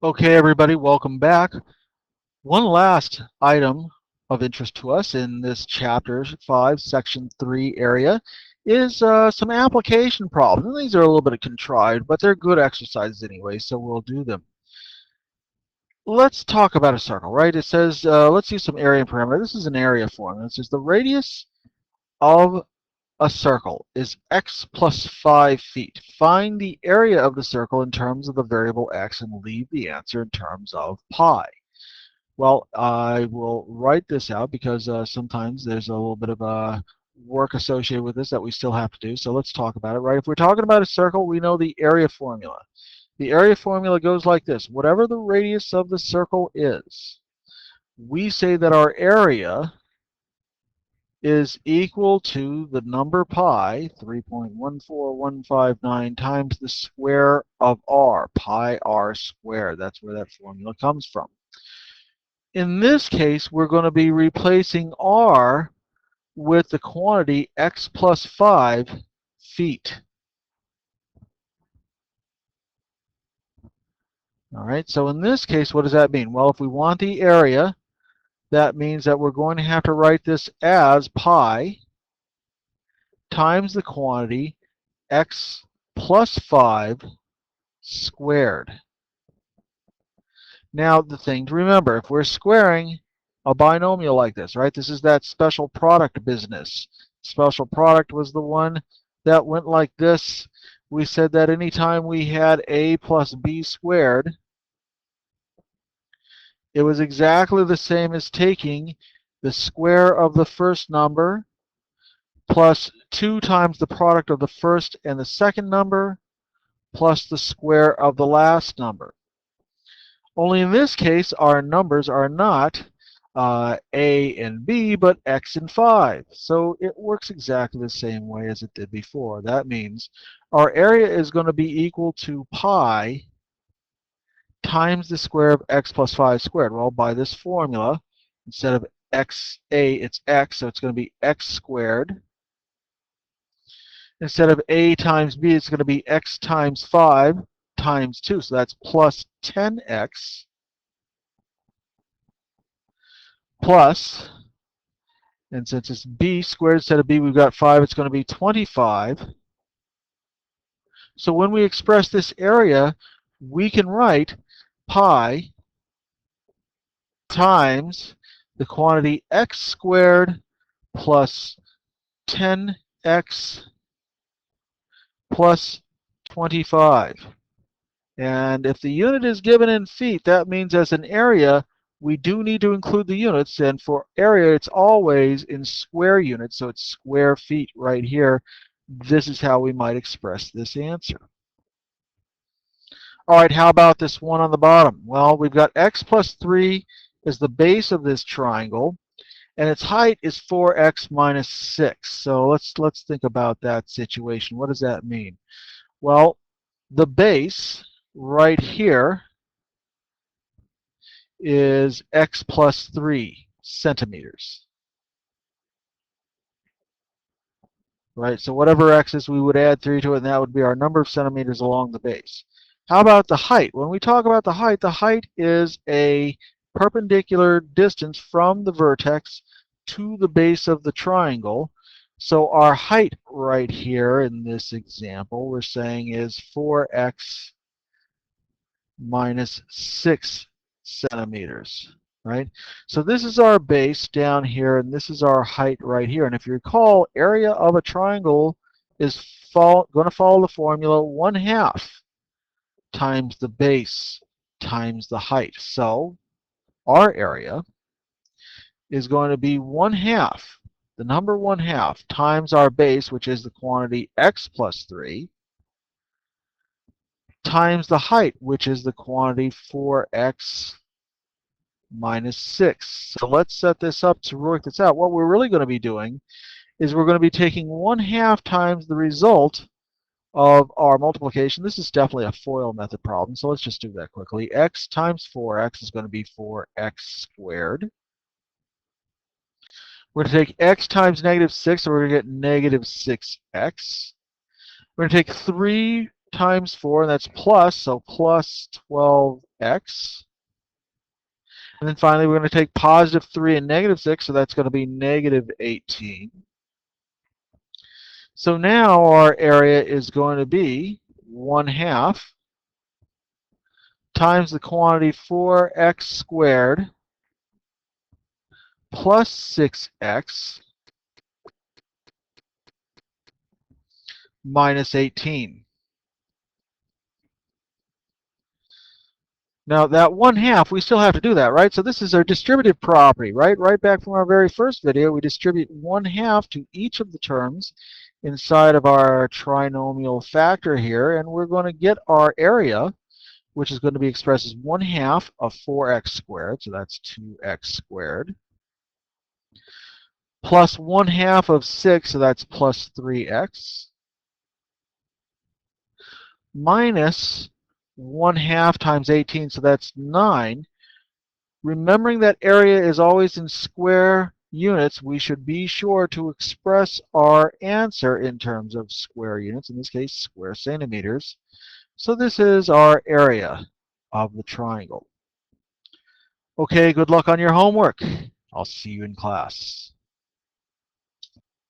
Okay, everybody, welcome back. One last item of interest to us in this chapter 5, section 3 area is some application problems. These are a little bit contrived, but they're good exercises anyway, so we'll do them. Let's talk about a circle, right? It says, let's use some area parameter. This is an area formula. It says the radius of a circle is x plus 5 feet. Find the area of the circle in terms of the variable x and leave the answer in terms of pi. Well, I will write this out because sometimes there's a little bit of work associated with this that we still have to do. So let's talk about it, right? If we're talking about a circle, we know the area formula. The area formula goes like this. Whatever the radius of the circle is, we say that our area is equal to the number pi, 3.14159, times the square of r, pi r squared. That's where that formula comes from. In this case, we're going to be replacing r with the quantity x plus 5 feet. All right, so in this case, what does that mean? Well, if we want the area, that means that we're going to have to write this as pi times the quantity x plus 5 squared. Now, the thing to remember, if we're squaring a binomial like this, right, this is that special product business. Special product was the one that went like this. We said that anytime we had a plus b squared, it was exactly the same as taking the square of the first number plus 2 times the product of the first and the second number plus the square of the last number. Only in this case, our numbers are not a and b, but x and 5. So it works exactly the same way as it did before. That means our area is going to be equal to pi times the square of x plus 5 squared. Well, by this formula, instead of xa, it's x, so it's going to be x squared. Instead of a times b, it's going to be x times 5 times 2, so that's plus 10x plus, and since it's b squared instead of b, we've got 5, it's going to be 25. So when we express this area, we can write pi times the quantity x squared plus 10x plus 25. And if the unit is given in feet, that means as an area, we do need to include the units. And for area, it's always in square units, so it's square feet right here. This is how we might express this answer. All right, how about this one on the bottom? Well, we've got x plus 3 is the base of this triangle, and its height is 4x minus 6. So let's think about that situation. What does that mean? Well, the base right here is x plus 3 centimeters. Right, so whatever x is, we would add 3 to it, and that would be our number of centimeters along the base. How about the height? When we talk about the height is a perpendicular distance from the vertex to the base of the triangle. So our height right here in this example, we're saying is 4x minus 6 centimeters, right? So this is our base down here, and this is our height right here. And if you recall, area of a triangle is going to follow the formula 1/2 times the base times the height. So our area is going to be 1/2, the number 1/2, times our base, which is the quantity x plus 3, times the height, which is the quantity 4x minus 6. So let's set this up to work this out. What we're really going to be doing is we're going to be taking 1/2 times the result of our multiplication. This is definitely a FOIL method problem, so let's just do that quickly. X times 4x is going to be 4x squared. We're going to take x times negative 6, so we're going to get negative 6x. We're going to take 3 times 4, and that's plus, so plus 12x. And then finally, we're going to take positive 3 and negative 6, so that's going to be negative 18. So now our area is going to be 1/2 times the quantity 4x squared plus 6x minus 18. Now that 1/2, we still have to do that, right? So this is our distributive property, right? Right back from our very first video, we distribute 1/2 to each of the terms inside of our trinomial factor here, and we're going to get our area, which is going to be expressed as 1/2 of 4x squared, so that's 2x squared, plus 1/2 of 6, so that's plus 3x, minus 1/2 times 18, so that's 9. Remembering that area is always in square units, we should be sure to express our answer in terms of square units, in this case square centimeters. So this is our area of the triangle. Okay, good luck on your homework. I'll see you in class.